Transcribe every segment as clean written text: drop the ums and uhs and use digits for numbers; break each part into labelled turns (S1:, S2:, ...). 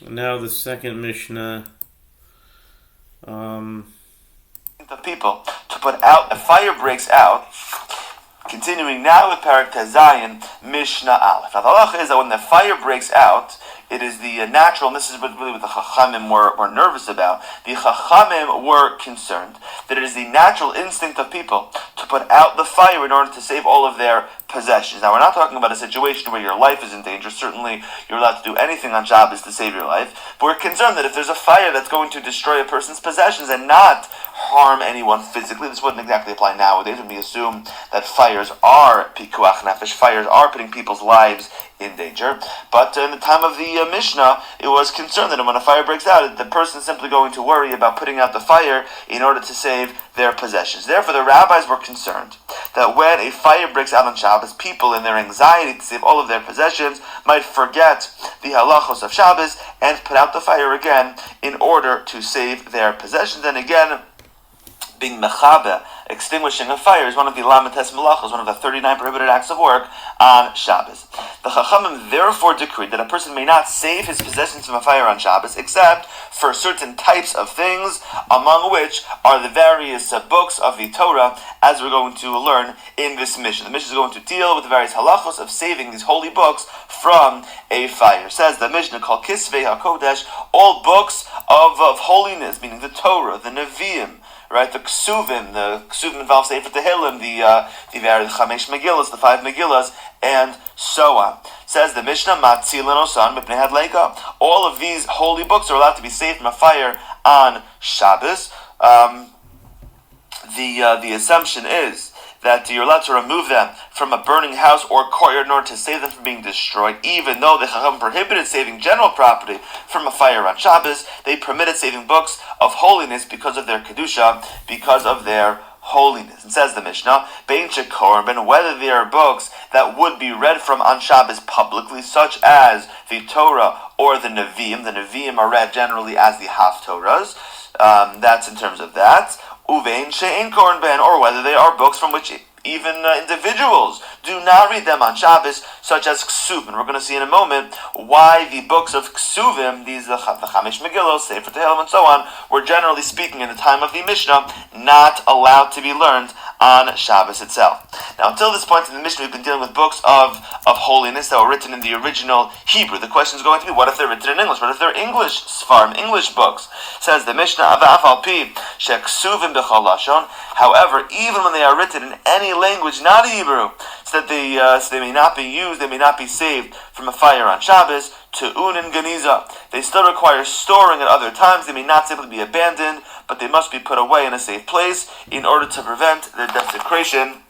S1: Now the second Mishnah.
S2: The people to put out, a fire breaks out. Continuing now with Parak Tezayin, Mishnah Aleph. Now the halacha is that when the fire breaks out, it is the natural, and this is really what the Chachamim were nervous about. The Chachamim were concerned that it is the natural instinct of people to put out the fire in order to save all of their possessions. Now we're not talking about a situation where your life is in danger. Certainly you're allowed to do anything on Shabbos to save your life. But we're concerned that if there's a fire that's going to destroy a person's possessions and not harm anyone physically, this wouldn't exactly apply nowadays when we assume that fires are pikuach nefesh, fires are putting people's lives in danger. But in the time of the Mishnah, it was concerned that when a fire breaks out, the person is simply going to worry about putting out the fire in order to save their possessions. Therefore, the rabbis were concerned that when a fire breaks out on Shabbos, people in their anxiety to save all of their possessions might forget the halachos of Shabbos and put out the fire again in order to save their possessions. And again, being mechabe, extinguishing a fire, is one of the lamates malachos, one of the 39 prohibited acts of work on Shabbos. The Chachamim therefore decreed that a person may not save his possessions from a fire on Shabbos, except for certain types of things, among which are the various books of the Torah, as we're going to learn in this Mishnah. The Mishnah is going to deal with the various halachos of saving these holy books from a fire. It says the Mishnah called Kisvei HaKodesh, all books of holiness, meaning the Torah, the Nevi'im, right, the Ksuvim involves Sefer Tehillim, the various Chamesh Megillas, the 5 Megillas, and so on. Says the Mishnah, Matzilin Osan Mipnei Hadleika. All of these holy books are allowed to be saved from a fire on Shabbos. The assumption is that you're allowed to remove them from a burning house or courtyard in order to save them from being destroyed. Even though the Chacham prohibited saving general property from a fire on Shabbos, they permitted saving books of holiness because of their kedusha, because of their holiness. And says the Mishnah, Bein Shekorban, whether they are books that would be read from on Shabbos publicly, such as the Torah or the Nevi'im. The Nevi'im are read generally as the Haftorahs. That's in terms of that. Uvein she'ein koren ben, or whether they are books from which even individuals do not read them on Shabbos, such as Ksuvim. We're going to see in a moment why the books of Ksuvim, these the Chamesh Megillos, Sefer Tehillim, and so on, were generally speaking in the time of the Mishnah not allowed to be learned on Shabbos itself. Now, until this point in the Mishnah, we've been dealing with books of holiness that were written in the original Hebrew. The question is going to be, what if they're written in English? What if they're English Sfarim, English books? Says the Mishnah, Avaf al pi sheksuvim b'chol lashon. However, even when they are written in any language, not Hebrew, so that they may not be used, they may not be saved from a fire on Shabbos, Te'un and Ganiza. They still require storing at other times. They may not simply be abandoned, but they must be put away in a safe place in order to prevent their desecration,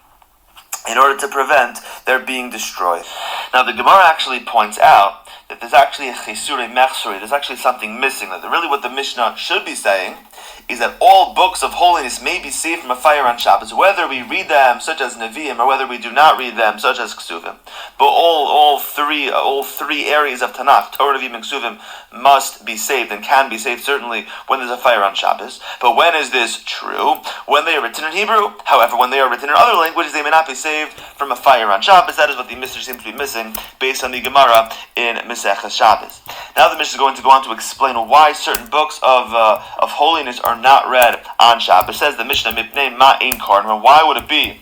S2: in order to prevent their being destroyed. Now the Gemara actually points out that there's actually a chisure mechsuri, there's actually something missing. That really what the Mishnah should be saying is that all books of holiness may be saved from a fire on Shabbos, whether we read them, such as Nevi'im, or whether we do not read them, such as Ksuvim. But all three areas of Tanakh, Torah, Nevi'im, and Ksuvim, must be saved and can be saved certainly when there's a fire on Shabbos. But when is this true? When they are written in Hebrew. However, when they are written in other languages, they may not be saved from a fire on Shabbos. That is what the Mishnah seems to be missing based on the Gemara in Maseches Shabbos. Now the Mishnah is going to go on to explain why certain books of holiness are not read on Shabbos. It says the Mishnah, Mipnei Ma'in Karn. Why would it be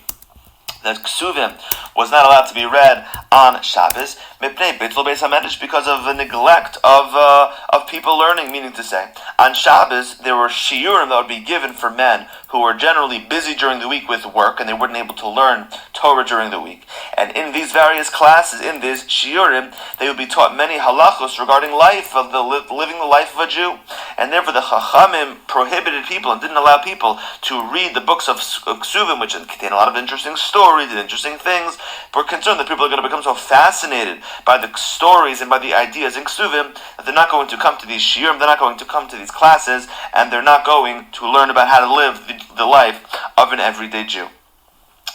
S2: that Ksuvim was not allowed to be read on Shabbos? Mipnei Bittul Beis HaMedrash, because of the neglect of people learning, meaning to say, on Shabbos there were shiurim that would be given for men who were generally busy during the week with work and they weren't able to learn Torah during the week. And in these various classes, in this shiurim, they would be taught many halachos regarding life, of living the life of a Jew. And therefore the Chachamim prohibited people and didn't allow people to read the books of Ksuvim, which contain a lot of interesting stories and interesting things. We're concerned that people are going to become so fascinated by the stories and by the ideas in Ksuvim that they're not going to come to these shiurim, they're not going to come to these classes, and they're not going to learn about how to live the life of an everyday Jew.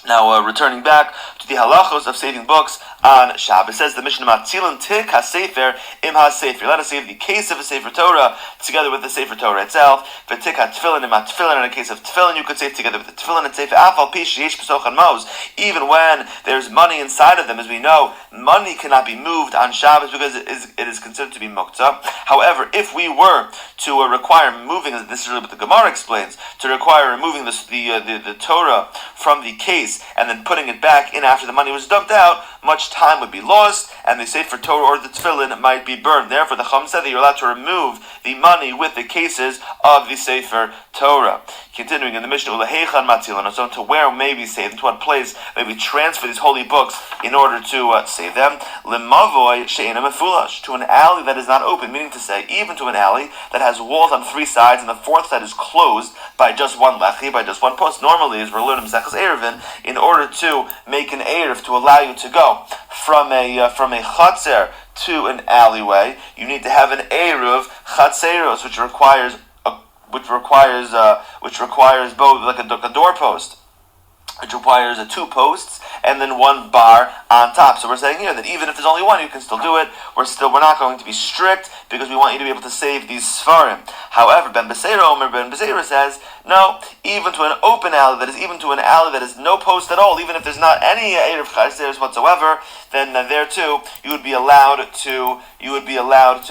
S2: Now, returning back to the halachos of saving books on Shabbos. It says the Mishnah Matzilin Tik HaSefer Im HaSefer. Let us save the case of a Sefer Torah together with the Sefer Torah itself. V'Tik HaTefillin Im HaTefillin. In a case of Tefillin, you could save together with the Tefillin and Sefer Afal Pi Sheyesh Pesochan Mos. Even when there's money inside of them, as we know, money cannot be moved on Shabbos because it is considered to be muktzah. However, if we were to require moving, as this is really what the Gemara explains, to require removing the Torah from the case and then putting it back in after the money was dumped out, much time would be lost, and the Sefer Torah or the Tefillin might be burned. Therefore, the Chum said that you're allowed to remove the money with the cases of the Sefer Torah. Continuing in the Mishnah, so to where may we save them, to what place may we transfer these holy books in order to save them? To an alley that is not open, meaning to say, even to an alley that has walls on three sides and the fourth side is closed by just one lechi, by just one post. Normally, as we're learning Mesechus Eruvin, in order to make an eruv to allow you to go from a chatzer to an alleyway, you need to have an eruv chatzeros, which requires both like a doorpost, which requires two posts and then one bar on top. So we're saying here that even if there's only one, you can still do it. We're not going to be strict because we want you to be able to save these Sfarim. However, Ben Beseira says, no, even to an open alley, even to an alley that is no post at all, even if there's not any Erev Chayseres whatsoever, then there too, you would be allowed to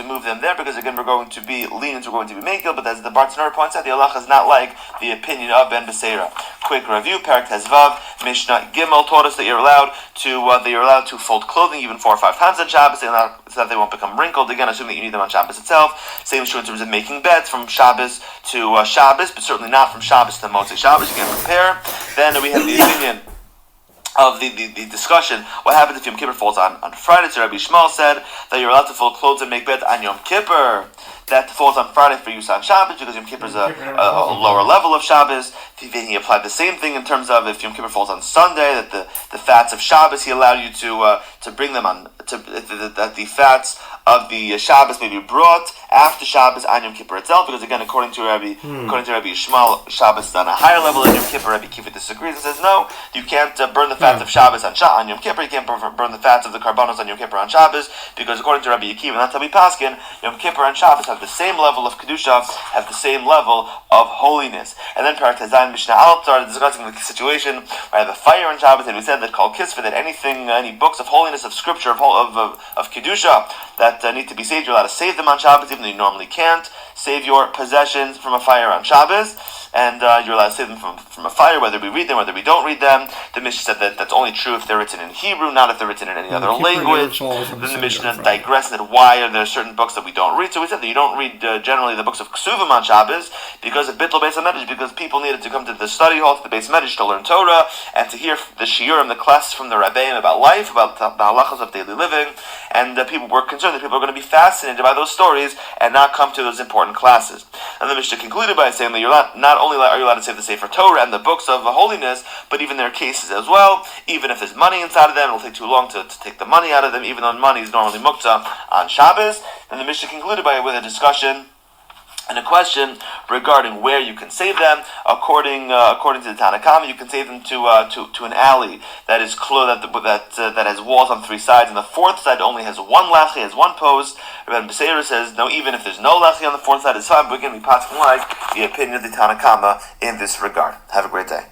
S2: move them there, because again, we're going to be lenient, we're going to be makil, but as the Bartanur points out, the halacha is not like the opinion of Ben Beseira. Quick review, Parak Tezvav, Mishnah Gimel taught us that you're allowed to fold clothing even 4 or 5 times on Shabbos, so that they won't become wrinkled. Again, assuming that you need them on Shabbos itself. Same is true in terms of making beds from Shabbos to Shabbos, but certainly not from Shabbos to Motzei Shabbos. You can prepare. Then we have the opinion of the discussion, what happens if Yom Kippur falls on Friday. So Rabbi Shmuel said that you're allowed to fold clothes and make beds on Yom Kippur. That falls on Friday for use on Shabbos, because Yom Kippur is a lower level of Shabbos. He applied the same thing in terms of if Yom Kippur falls on Sunday, that the fats of Shabbos, he allowed you to bring them on, that the fats of the Shabbos may be brought after Shabbos on Yom Kippur itself, because again, according to Rabbi Shmuel, Shabbos is on a higher level than Yom Kippur. Rabbi Kiva disagrees and says, no, you can't burn the fats of Shabbos on Yom Kippur, you can't burn the fats of the karbanos on Yom Kippur on Shabbos, because according to Rabbi Akiva, and that's how we paskin, Yom Kippur and Shabbos have the same level of kedusha, have the same level of holiness. And then Parak Tezayin Mishnah Aleph started discussing the situation where I have a fire on Shabbos, and we said that called kisva, that any books of holiness, of scripture, of kedusha that need to be saved, you're allowed to save them on Shabbos, even though you normally can't save your possessions from a fire on Shabbos, and you're allowed to save them from a fire, whether we read them, whether we don't read them. The Mishnah said that that's only true if they're written in Hebrew, not if they're written in any other language. Then the Mishnah digressed that why are there certain books that we don't read. So we said that you don't read generally the books of Ksuvim on Shabbos because of Bittul Beis HaMedrash, because people needed to come to the study hall, to the Beis Medrash, to learn Torah, and to hear the shiurim, the classes from the Rabbeim about life, about the halachas of daily living, and people were concerned that people are going to be fascinated by those stories and not come to those important classes. And the Mishnah concluded by saying that not only are you allowed to save the Sefer Torah and the books of holiness, but even their cases as well. Even if there's money inside of them, it'll take too long to take the money out of them, even though money is normally muktzah on Shabbos. And the Mishnah concluded with a discussion and a question regarding where you can save them. According to the Tanna Kama, you can save them to an alley that is closed, that has walls on 3 sides, and the 4th side only has one lechi, has one post. Rabbi Beseira says, no, even if there's no lechi on the 4th side, it's fine. But again, we pass like the opinion of the Tanna Kama in this regard. Have a great day.